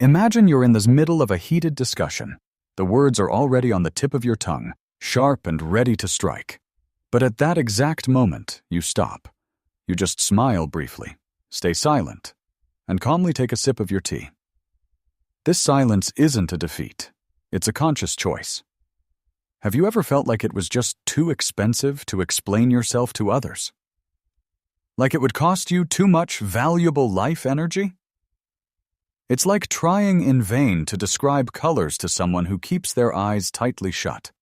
Imagine you're in the middle of a heated discussion. The words are already on the tip of your tongue, sharp and ready to strike. But at that exact moment, you stop. You just smile briefly, stay silent, and calmly take a sip of your tea. This silence isn't a defeat. It's a conscious choice. Have you ever felt like it was just too expensive to explain yourself to others? Like it would cost you too much valuable life energy? It's like trying in vain to describe colors to someone who keeps their eyes tightly shut.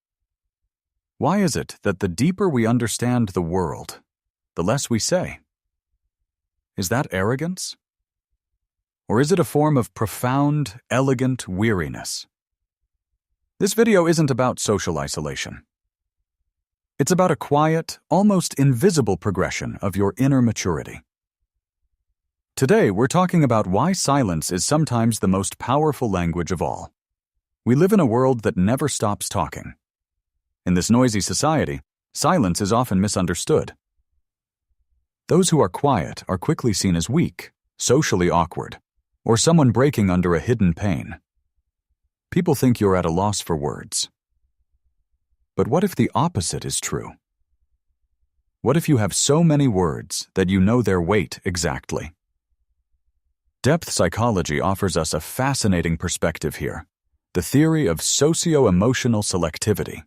Why is it that the deeper we understand the world, the less we say? Is that arrogance? Or is it a form of profound, elegant weariness? This video isn't about social isolation. It's about a quiet, almost invisible progression of your inner maturity. Today, we're talking about why silence is sometimes the most powerful language of all. We live in a world that never stops talking. In this noisy society, silence is often misunderstood. Those who are quiet are quickly seen as weak, socially awkward, or someone breaking under a hidden pain. People think you're at a loss for words. But what if the opposite is true? What if you have so many words that you know their weight exactly? Depth psychology offers us a fascinating perspective here, the theory of socio-emotional selectivity.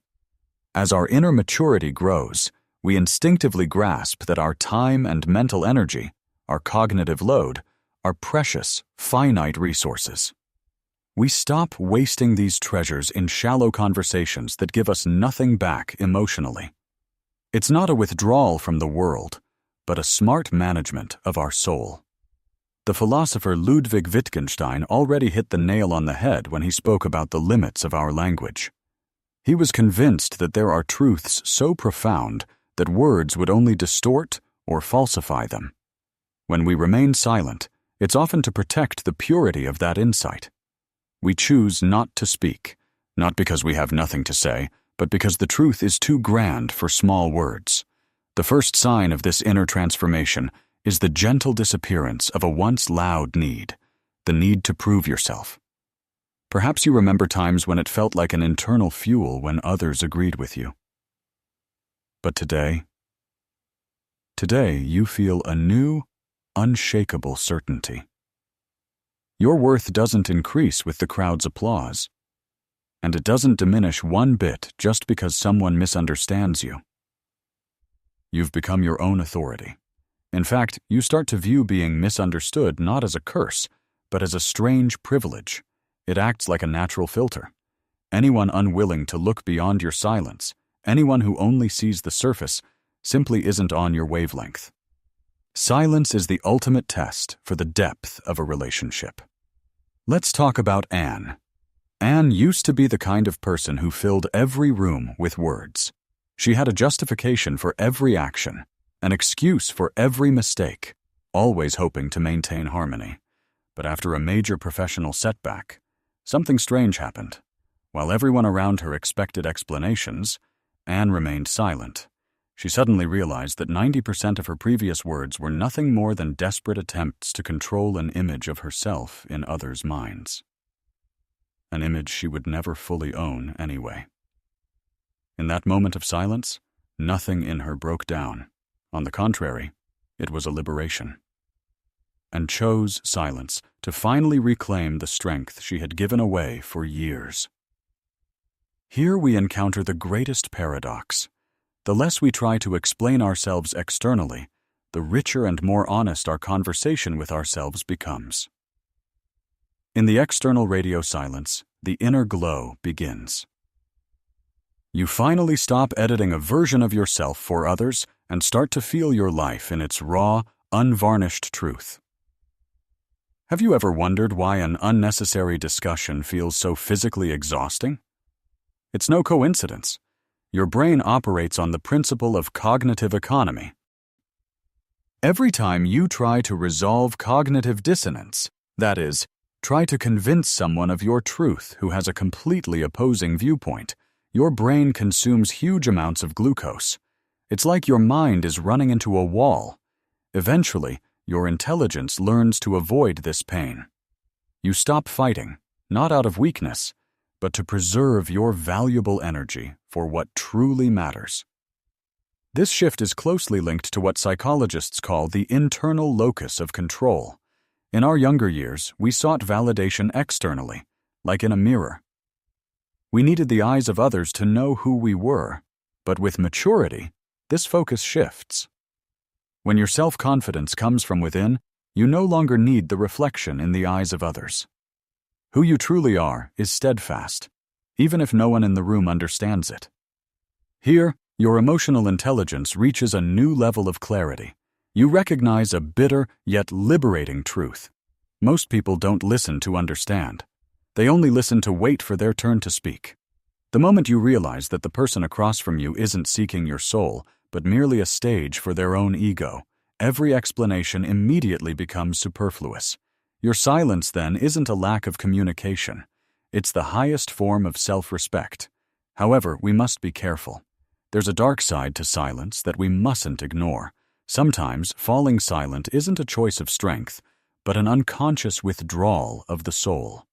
As our inner maturity grows, we instinctively grasp that our time and mental energy, our cognitive load, are precious, finite resources. We stop wasting these treasures in shallow conversations that give us nothing back emotionally. It's not a withdrawal from the world, but a smart management of our soul. The philosopher Ludwig Wittgenstein already hit the nail on the head when he spoke about the limits of our language. He was convinced that there are truths so profound that words would only distort or falsify them. When we remain silent, it's often to protect the purity of that insight. We choose not to speak, not because we have nothing to say, but because the truth is too grand for small words. The first sign of this inner transformation is the gentle disappearance of a once loud need, the need to prove yourself. Perhaps you remember times when it felt like an internal fuel when others agreed with you. But today you feel a new, unshakable certainty. Your worth doesn't increase with the crowd's applause, and it doesn't diminish one bit just because someone misunderstands you. You've become your own authority. In fact, you start to view being misunderstood not as a curse, but as a strange privilege. It acts like a natural filter. Anyone unwilling to look beyond your silence, anyone who only sees the surface, simply isn't on your wavelength. Silence is the ultimate test for the depth of a relationship. Let's talk about Anne. Anne used to be the kind of person who filled every room with words. She had a justification for every action, an excuse for every mistake, always hoping to maintain harmony. But after a major professional setback, something strange happened. While everyone around her expected explanations, Anne remained silent. She suddenly realized that 90% of her previous words were nothing more than desperate attempts to control an image of herself in others' minds. An image she would never fully own anyway. In that moment of silence, nothing in her broke down. On the contrary, it was a liberation. And chose silence to finally reclaim the strength she had given away for years. Here we encounter the greatest paradox. The less we try to explain ourselves externally, the richer and more honest our conversation with ourselves becomes. In the external radio silence, the inner glow begins. You finally stop editing a version of yourself for others and start to feel your life in its raw, unvarnished truth. Have you ever wondered why an unnecessary discussion feels so physically exhausting? It's no coincidence. Your brain operates on the principle of cognitive economy. Every time you try to resolve cognitive dissonance, that is, try to convince someone of your truth who has a completely opposing viewpoint, your brain consumes huge amounts of glucose. It's like your mind is running into a wall. Eventually, your intelligence learns to avoid this pain. You stop fighting, not out of weakness, but to preserve your valuable energy for what truly matters. This shift is closely linked to what psychologists call the internal locus of control. In our younger years, we sought validation externally, like in a mirror. We needed the eyes of others to know who we were, but with maturity, this focus shifts. When your self-confidence comes from within, you no longer need the reflection in the eyes of others. Who you truly are is steadfast, even if no one in the room understands it. Here, your emotional intelligence reaches a new level of clarity. You recognize a bitter yet liberating truth. Most people don't listen to understand. They only listen to wait for their turn to speak. The moment you realize that the person across from you isn't seeking your soul, but merely a stage for their own ego, every explanation immediately becomes superfluous. Your silence, then, isn't a lack of communication. It's the highest form of self-respect. However, we must be careful. There's a dark side to silence that we mustn't ignore. Sometimes, falling silent isn't a choice of strength, but an unconscious withdrawal of the soul.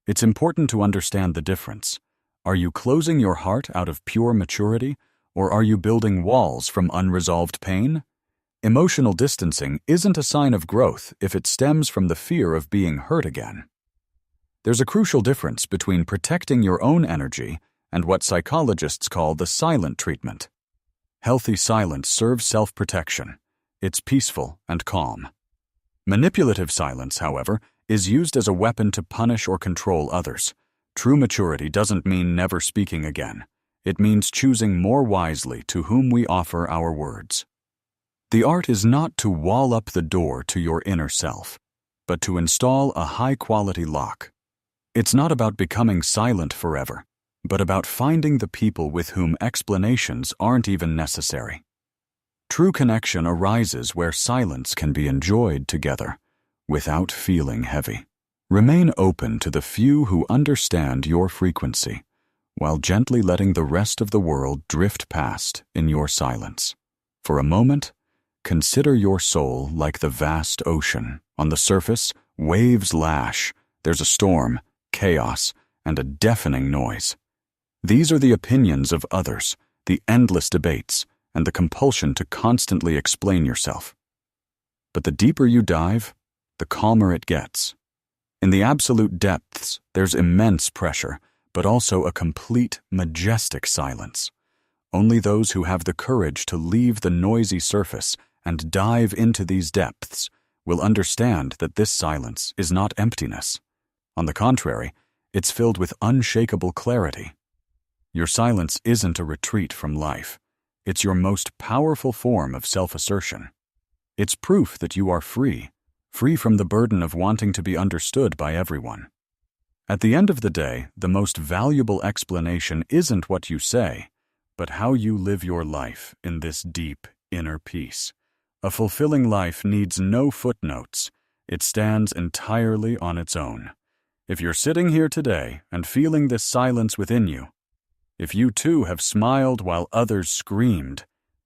It's important to understand the difference. Are you closing your heart out of pure maturity, or are you building walls from unresolved pain? Emotional distancing isn't a sign of growth if it stems from the fear of being hurt again. There's a crucial difference between protecting your own energy and what psychologists call the silent treatment. Healthy silence serves self-protection. It's peaceful and calm. Manipulative silence, however, is used as a weapon to punish or control others. True maturity doesn't mean never speaking again. It means choosing more wisely to whom we offer our words. The art is not to wall up the door to your inner self, but to install a high-quality lock. It's not about becoming silent forever, but about finding the people with whom explanations aren't even necessary. True connection arises where silence can be enjoyed together, without feeling heavy. Remain open to the few who understand your frequency, while gently letting the rest of the world drift past in your silence. For a moment, consider your soul like the vast ocean. On the surface, waves lash, there's a storm, chaos, and a deafening noise. These are the opinions of others, the endless debates, and the compulsion to constantly explain yourself. But the deeper you dive, the calmer it gets. In the absolute depths, there's immense pressure, but also a complete, majestic silence. Only those who have the courage to leave the noisy surface and dive into these depths will understand that this silence is not emptiness. On the contrary, it's filled with unshakable clarity. Your silence isn't a retreat from life. It's your most powerful form of self-assertion. It's proof that you are free from the burden of wanting to be understood by everyone. At the end of the day, the most valuable explanation isn't what you say, but how you live your life in this deep inner peace. A fulfilling life needs no footnotes. It stands entirely on its own. If you're sitting here today and feeling this silence within you, if you too have smiled while others screamed,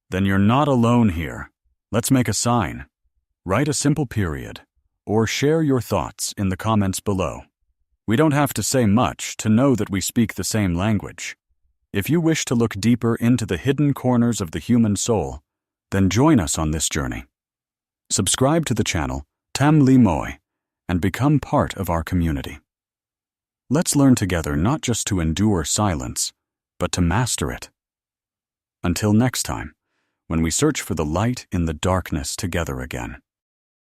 then you're not alone here. Let's make a sign. Write a simple period, or share your thoughts in the comments below. We don't have to say much to know that we speak the same language. If you wish to look deeper into the hidden corners of the human soul, then join us on this journey. Subscribe to the channel, Tam Li Moi, and become part of our community. Let's learn together not just to endure silence, but to master it. Until next time, when we search for the light in the darkness together again.